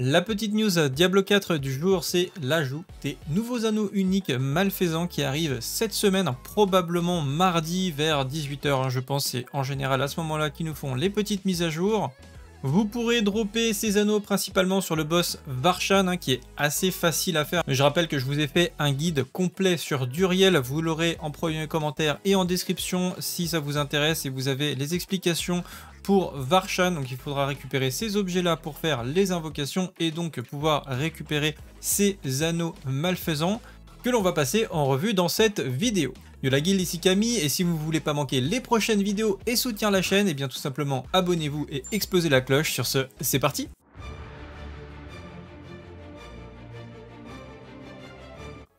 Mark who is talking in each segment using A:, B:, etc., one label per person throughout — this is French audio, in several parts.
A: La petite news Diablo 4 du jour, c'est l'ajout des nouveaux anneaux uniques malfaisants qui arrivent cette semaine, probablement mardi vers 18 h, je pense. C'est en général à ce moment-là qu'ils nous font les petites mises à jour. Vous pourrez dropper ces anneaux principalement sur le boss Varshan, qui est assez facile à faire. Je rappelle que je vous ai fait un guide complet sur Duriel, vous l'aurez en premier commentaire et en description si ça vous intéresse, et vous avez les explications pour Varshan. Donc il faudra récupérer ces objets là pour faire les invocations et donc pouvoir récupérer ces anneaux malfaisants que l'on va passer en revue dans cette vidéo. Yo la guilde, ici Camille, et si vous ne voulez pas manquer les prochaines vidéos et soutenir la chaîne, et bien tout simplement abonnez-vous et explosez la cloche. Sur ce, c'est parti.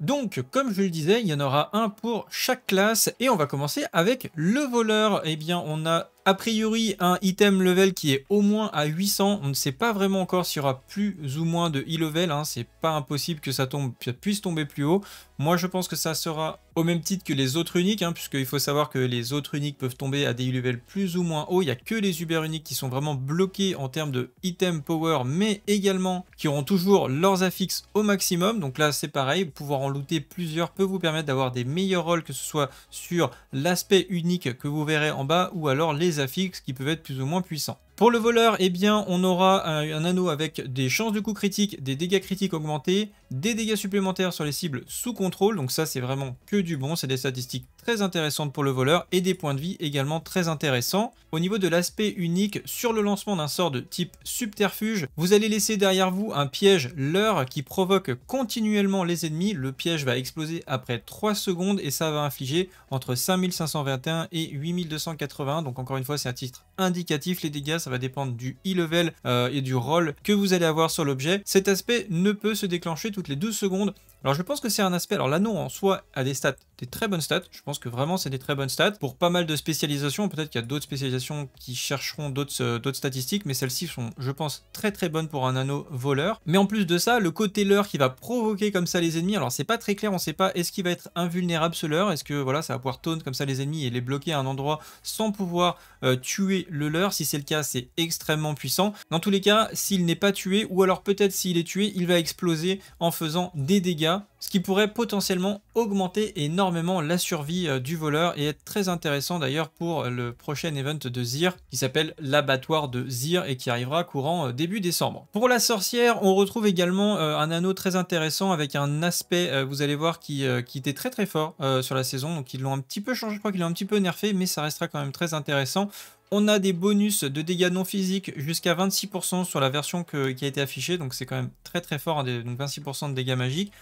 A: Donc, comme je le disais, il y en aura un pour chaque classe, et on va commencer avec le voleur. Eh bien, on a a priori un item level qui est au moins à 800, on ne sait pas vraiment encore s'il y aura plus ou moins de e-level, c'est pas impossible que ça puisse tomber plus haut. Moi je pense que ça sera au même titre que les autres uniques, puisqu'il faut savoir que les autres uniques peuvent tomber à des e-level plus ou moins hauts. Il n'y a que les Uber uniques qui sont vraiment bloqués en termes de item power, mais également qui auront toujours leurs affixes au maximum. Donc là c'est pareil, pouvoir en looter plusieurs peut vous permettre d'avoir des meilleurs rolls, que ce soit sur l'aspect unique que vous verrez en bas, ou alors les affixes qui peuvent être plus ou moins puissants. Pour le voleur, eh bien, on aura un anneau avec des chances de coup critique, des dégâts critiques augmentés, des dégâts supplémentaires sur les cibles sous contrôle. Donc ça, c'est vraiment que du bon. C'est des statistiques très intéressantes pour le voleur et des points de vie également très intéressants. Au niveau de l'aspect unique, sur le lancement d'un sort de type subterfuge, vous allez laisser derrière vous un piège leurre qui provoque continuellement les ennemis. Le piège va exploser après 3 secondes et ça va infliger entre 5521 et 8280. Donc encore une fois, c'est un titre indicatif. Les dégâts, ça va dépendre du e-level et du rôle que vous allez avoir sur l'objet. Cet aspect ne peut se déclencher toutes les 12 secondes. Alors je pense que c'est un aspect, alors l'anneau en soi a des stats, des très bonnes stats, je pense que vraiment c'est des très bonnes stats. Pour pas mal de spécialisations, peut-être qu'il y a d'autres spécialisations qui chercheront d'autres statistiques, mais celles-ci sont, je pense, très très bonnes pour un anneau voleur. Mais en plus de ça, le côté leurre qui va provoquer comme ça les ennemis, alors c'est pas très clair, on sait pas, est-ce qu'il va être invulnérable ce leurre, est-ce que voilà, ça va pouvoir taunt comme ça les ennemis et les bloquer à un endroit sans pouvoir tuer le leurre. Si c'est le cas, c'est extrêmement puissant. Dans tous les cas, s'il n'est pas tué, ou alors peut-être s'il est tué, il va exploser en faisant des dégâts, ce qui pourrait potentiellement augmenter énormément la survie du voleur et être très intéressant d'ailleurs pour le prochain event de Zir qui s'appelle l'abattoir de Zir et qui arrivera courant début décembre. Pour la sorcière, on retrouve également un anneau très intéressant avec un aspect, vous allez voir, qui était très très fort sur la saison. Donc ils l'ont un petit peu changé, je crois qu'ils l'ont un petit peu nerfé, mais ça restera quand même très intéressant. On a des bonus de dégâts non physiques jusqu'à 26% sur la version qui a été affichée, donc c'est quand même très très fort, donc 26% de dégâts magiques.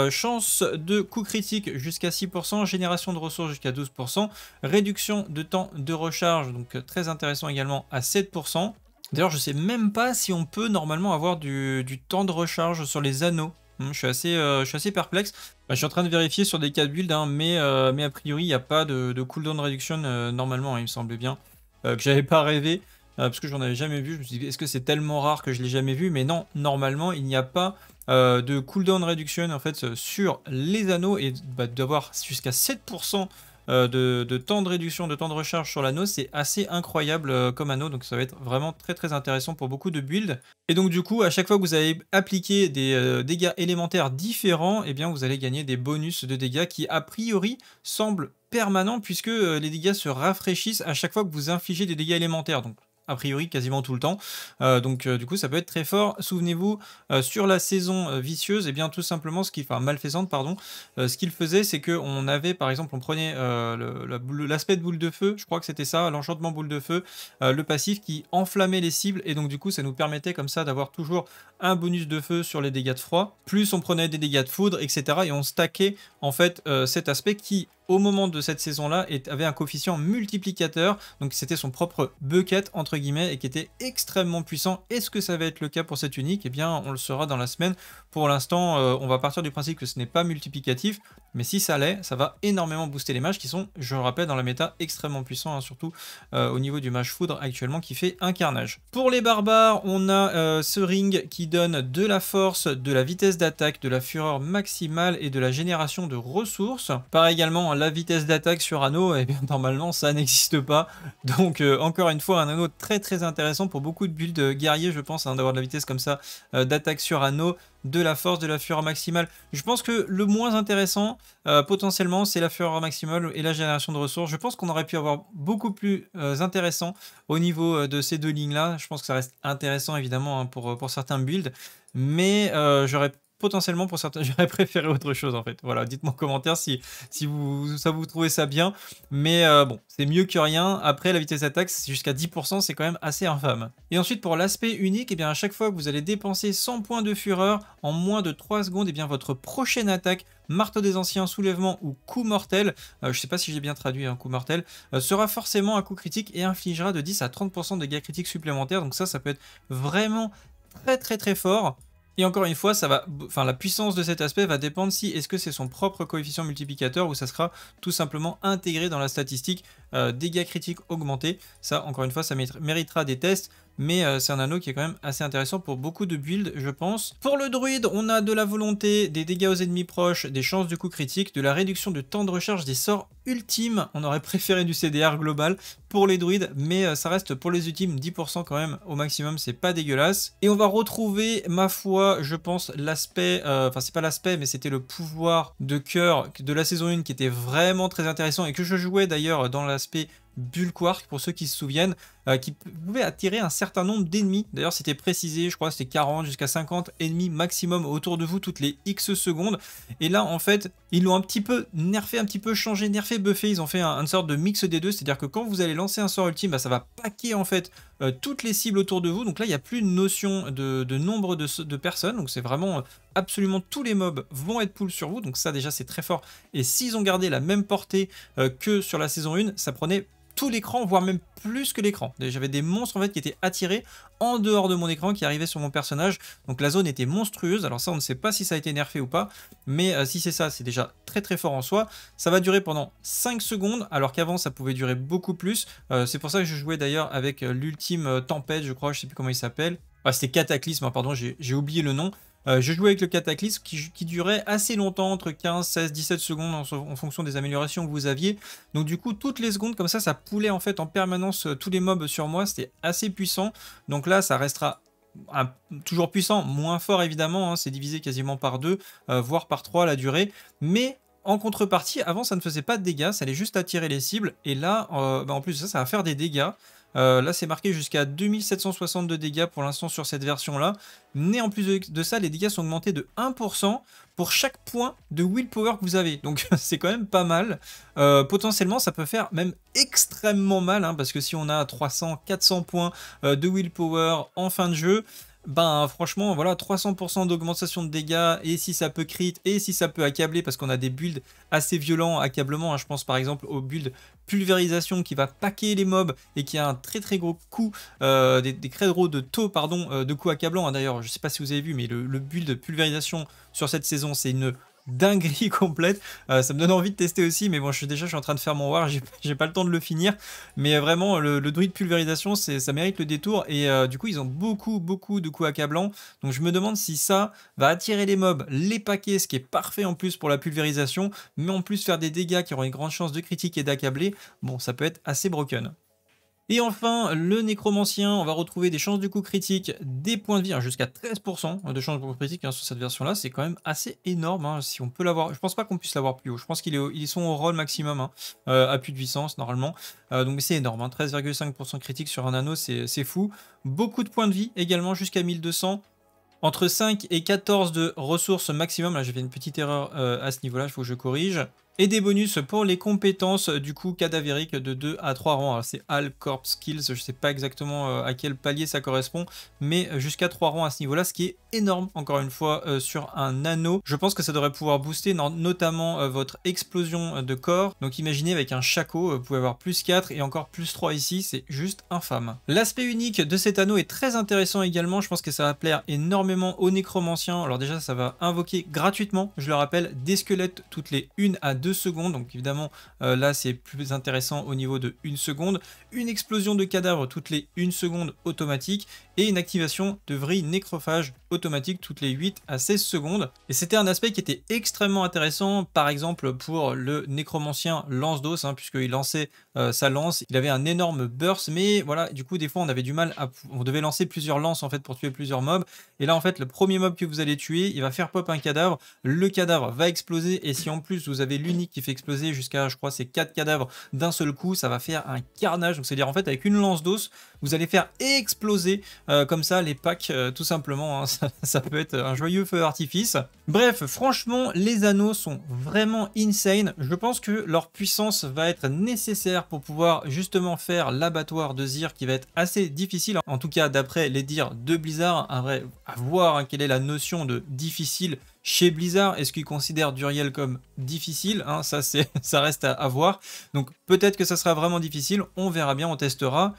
A: Chance de coup critique jusqu'à 6%, génération de ressources jusqu'à 12%, réduction de temps de recharge, donc très intéressant également, à 7%. D'ailleurs je sais même pas si on peut normalement avoir du temps de recharge sur les anneaux. Je suis assez perplexe. Je suis en train de vérifier sur des cas de build, mais a priori il n'y a pas de cooldown reduction normalement, il me semblait bien. Que j'avais pas rêvé, parce que j'en avais jamais vu. Je me suis dit, est-ce que c'est tellement rare que je l'ai jamais vu? Mais non, normalement, il n'y a pas de cooldown reduction en fait sur les anneaux, et d'avoir jusqu'à 7% de temps de réduction, de temps de recharge sur l'anneau, c'est assez incroyable comme anneau, donc ça va être vraiment très très intéressant pour beaucoup de builds. Et donc du coup, à chaque fois que vous allez appliquer des dégâts élémentaires différents, eh bien vous allez gagner des bonus de dégâts qui a priori semblent permanents, puisque les dégâts se rafraîchissent à chaque fois que vous infligez des dégâts élémentaires, donc a priori quasiment tout le temps. Du coup ça peut être très fort. Souvenez-vous, sur la saison vicieuse, et bien tout simplement malfaisante pardon, ce qu'il faisait, c'est que on avait, par exemple, on prenait l'aspect de boule de feu, je crois que c'était ça, l'enchantement boule de feu, le passif qui enflammait les cibles, et donc du coup ça nous permettait comme ça d'avoir toujours un bonus de feu sur les dégâts de froid, plus on prenait des dégâts de foudre, etc. et on stackait en fait cet aspect qui, au moment de cette saison-là, avait un coefficient multiplicateur, donc c'était son propre bucket entre guillemets, et qui était extrêmement puissant. Est-ce que ça va être le cas pour cette unique? Eh bien, on le saura dans la semaine. Pour l'instant, on va partir du principe que ce n'est pas multiplicatif, mais si ça l'est, ça va énormément booster les mages qui sont, je le rappelle, dans la méta extrêmement puissants, surtout au niveau du mage foudre actuellement qui fait un carnage. Pour les barbares, on a ce ring qui donne de la force, de la vitesse d'attaque, de la fureur maximale et de la génération de ressources. Pareil également, bien la vitesse d'attaque sur anneau, et bien normalement ça n'existe pas. Donc encore une fois un anneau très très intéressant pour beaucoup de builds guerriers, je pense, hein, d'avoir de la vitesse comme ça d'attaque sur anneau, de la force, de la fureur maximale. Je pense que le moins intéressant potentiellement c'est la fureur maximale et la génération de ressources. Je pense qu'on aurait pu avoir beaucoup plus intéressant au niveau de ces deux lignes là. Je pense que ça reste intéressant évidemment, hein, pour certains builds, mais j'aurais potentiellement pour certains, j'aurais préféré autre chose en fait. Voilà, dites-moi en commentaire si vous trouvez ça bien. Mais bon, c'est mieux que rien. Après, la vitesse d'attaque jusqu'à 10%, c'est quand même assez infâme. Et ensuite, pour l'aspect unique, et bien à chaque fois que vous allez dépenser 100 points de fureur en moins de 3 secondes, et bien votre prochaine attaque, marteau des anciens, soulèvement ou coup mortel, je sais pas si j'ai bien traduit un coup mortel, sera forcément un coup critique et infligera de 10 à 30% de dégâts critiques supplémentaires. Donc ça peut être vraiment très très très fort. Et encore une fois, la puissance de cet aspect va dépendre si est-ce que c'est son propre coefficient multiplicateur ou ça sera tout simplement intégré dans la statistique dégâts critiques augmentés. Ça, encore une fois, ça méritera des tests, mais c'est un anneau qui est quand même assez intéressant pour beaucoup de builds, je pense. Pour le druide, on a de la volonté, des dégâts aux ennemis proches, des chances de coup critique, de la réduction de temps de recharge des sorts ultimes. On aurait préféré du CDR global pour les druides, mais ça reste pour les ultimes 10% quand même au maximum, c'est pas dégueulasse. Et on va retrouver, ma foi, je pense, l'aspect, enfin c'est pas l'aspect, mais c'était le pouvoir de cœur de la saison 1 qui était vraiment très intéressant et que je jouais d'ailleurs dans l'aspect Bulwark, pour ceux qui se souviennent, qui pouvait attirer un certain nombre d'ennemis. D'ailleurs, c'était précisé, je crois que c'était 40 jusqu'à 50 ennemis maximum autour de vous toutes les X secondes. Et là, en fait, ils l'ont un petit peu nerfé, un petit peu changé, nerfé, buffé. Ils ont fait une sorte de mix des deux, c'est-à-dire que quand vous allez lancer un sort ultime, bah, ça va paquer en fait toutes les cibles autour de vous. Donc là, il n'y a plus une notion de nombre de personnes. Donc c'est vraiment absolument tous les mobs vont être pull sur vous. Donc ça, déjà, c'est très fort. Et s'ils ont gardé la même portée que sur la saison 1, ça prenait tout l'écran, voire même plus que l'écran. J'avais des monstres en fait qui étaient attirés en dehors de mon écran, qui arrivaient sur mon personnage. Donc la zone était monstrueuse. Alors ça, on ne sait pas si ça a été nerfé ou pas, mais si c'est ça, c'est déjà très très fort en soi. Ça va durer pendant 5 secondes, alors qu'avant ça pouvait durer beaucoup plus. C'est pour ça que je jouais d'ailleurs avec l'ultime tempête, je crois, je sais plus comment il s'appelle. Ah, c'était Cataclysme, hein, pardon, j'ai oublié le nom. Je jouais avec le Cataclysme qui durait assez longtemps, entre 15, 16, 17 secondes en fonction des améliorations que vous aviez. Donc du coup, toutes les secondes comme ça poulait en fait en permanence tous les mobs sur moi. C'était assez puissant. Donc là, ça restera toujours puissant, moins fort évidemment. Hein, c'est divisé quasiment par 2, voire par 3 la durée. Mais en contrepartie, avant, ça ne faisait pas de dégâts. Ça allait juste attirer les cibles. Et là, en plus de ça va faire des dégâts. Là, c'est marqué jusqu'à 2760 de dégâts pour l'instant sur cette version-là. Mais en plus de ça, les dégâts sont augmentés de 1% pour chaque point de willpower que vous avez. Donc, c'est quand même pas mal. Potentiellement, ça peut faire même extrêmement mal, hein, parce que si on a 300, 400 points de willpower en fin de jeu, ben franchement voilà, 300% d'augmentation de dégâts, et si ça peut crit et si ça peut accabler, parce qu'on a des builds assez violents accablement, hein. Je pense par exemple au build pulvérisation qui va paquer les mobs et qui a un très très gros coup, des créneaux de taux pardon, de coups accablants, hein. D'ailleurs je sais pas si vous avez vu, mais le build pulvérisation sur cette saison c'est une dinguerie complète. Ça me donne envie de tester aussi, mais bon, je suis en train de faire mon war, j'ai pas le temps de le finir, mais vraiment le druide pulvérisation, ça mérite le détour. Et du coup ils ont beaucoup de coups accablants, donc je me demande si ça va attirer les mobs, les paquets, ce qui est parfait en plus pour la pulvérisation, mais en plus faire des dégâts qui auront une grande chance de critique et d'accabler. Bon, ça peut être assez broken. Et enfin, le nécromancien, on va retrouver des chances de coup critique, des points de vie, hein, jusqu'à 13% de chances de coup critique, hein, sur cette version-là. C'est quand même assez énorme, hein, si on peut l'avoir. Je pense pas qu'on puisse l'avoir plus haut. Je pense qu'ils sont au roll maximum, hein, à plus de 800 normalement. Donc c'est énorme, hein, 13,5% critique sur un anneau, c'est fou. Beaucoup de points de vie également, jusqu'à 1200. Entre 5 et 14 de ressources maximum. Là, j'ai fait une petite erreur à ce niveau-là, il faut que je corrige. Et des bonus pour les compétences du coup cadavériques de 2 à 3 rangs. Alors c'est All Corpse Skills, je ne sais pas exactement à quel palier ça correspond, mais jusqu'à 3 rangs à ce niveau-là, ce qui est énorme encore une fois sur un anneau. Je pense que ça devrait pouvoir booster notamment votre explosion de corps. Donc imaginez avec un Shaco, vous pouvez avoir plus 4 et encore plus 3 ici, c'est juste infâme. L'aspect unique de cet anneau est très intéressant également, je pense que ça va plaire énormément aux nécromanciens. Alors déjà ça va invoquer gratuitement, je le rappelle, des squelettes toutes les 1 à 2 2 secondes. Donc évidemment, là, c'est plus intéressant au niveau de 1 seconde. Une explosion de cadavres toutes les 1 seconde automatique. Et une activation de vrille nécrophage automatique toutes les 8 à 16 secondes. Et c'était un aspect qui était extrêmement intéressant, par exemple pour le nécromancien lance-d'os, hein, puisqu'il lançait sa lance, il avait un énorme burst, mais voilà, du coup des fois on avait du mal on devait lancer plusieurs lances en fait pour tuer plusieurs mobs, et là en fait le premier mob que vous allez tuer, il va faire pop un cadavre, le cadavre va exploser, et si en plus vous avez l'unique qui fait exploser jusqu'à, je crois, c'est 4 cadavres d'un seul coup, ça va faire un carnage. Donc c'est à dire en fait avec une lance d'os, vous allez faire exploser comme ça les packs, tout simplement, hein. Ça peut être un joyeux feu d'artifice. Bref, franchement, les anneaux sont vraiment insane. Je pense que leur puissance va être nécessaire pour pouvoir justement faire l'abattoir de Zir, qui va être assez difficile, en tout cas d'après les dires de Blizzard. Un vrai à voir, hein, quelle est la notion de difficile chez Blizzard. Est-ce qu'ils considèrent Duriel comme difficile, hein, ça reste à voir. Donc peut-être que ça sera vraiment difficile, on verra bien, on testera.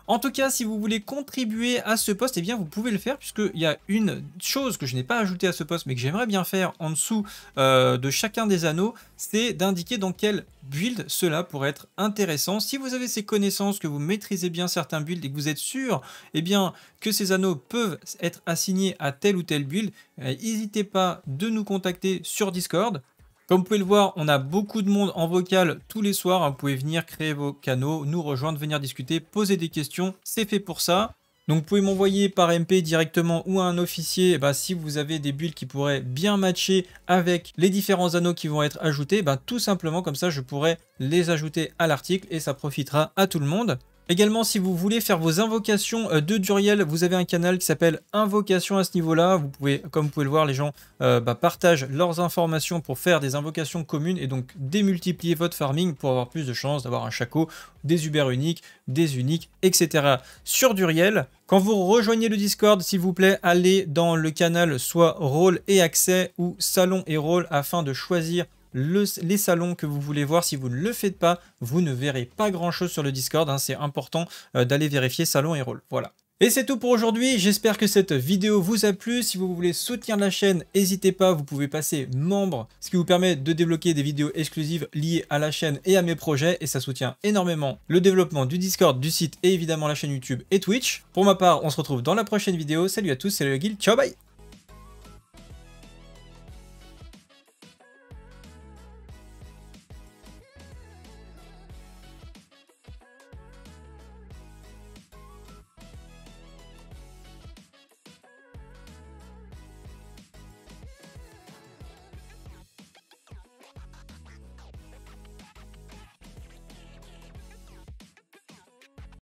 A: En tout cas, si vous voulez contribuer à ce post, eh bien vous pouvez le faire, puisqu'il y a une chose que je n'ai pas ajoutée à ce post, mais que j'aimerais bien faire en dessous de chacun des anneaux, c'est d'indiquer dans quel build cela pourrait être intéressant. Si vous avez ces connaissances, que vous maîtrisez bien certains builds et que vous êtes sûr eh bien, que ces anneaux peuvent être assignés à tel ou tel build, n'hésitez pas de nous contacter sur Discord. Comme vous pouvez le voir, on a beaucoup de monde en vocal tous les soirs. Vous pouvez venir créer vos canaux, nous rejoindre, venir discuter, poser des questions. C'est fait pour ça. Donc vous pouvez m'envoyer par MP directement ou à un officier si vous avez des builds qui pourraient bien matcher avec les différents anneaux qui vont être ajoutés. Tout simplement comme ça, je pourrais les ajouter à l'article et ça profitera à tout le monde. Également, si vous voulez faire vos invocations de Duriel, vous avez un canal qui s'appelle Invocation à ce niveau-là. Vous pouvez, comme vous pouvez le voir, les gens partagent leurs informations pour faire des invocations communes et donc démultiplier votre farming pour avoir plus de chances d'avoir un Shaco, des Uber uniques, des uniques, etc. sur Duriel. Quand vous rejoignez le Discord, s'il vous plaît, allez dans le canal soit rôle et accès ou salon et rôle afin de choisir les salons que vous voulez voir. Si vous ne le faites pas, vous ne verrez pas grand chose sur le Discord, hein. C'est important d'aller vérifier salon et rôle. Voilà. Et c'est tout pour aujourd'hui, j'espère que cette vidéo vous a plu. Si vous voulez soutenir la chaîne, n'hésitez pas, vous pouvez passer membre, ce qui vous permet de débloquer des vidéos exclusives liées à la chaîne et à mes projets, et ça soutient énormément le développement du Discord, du site et évidemment la chaîne YouTube et Twitch. Pour ma part, on se retrouve dans la prochaine vidéo. Salut à tous, c'est le Guild, ciao bye.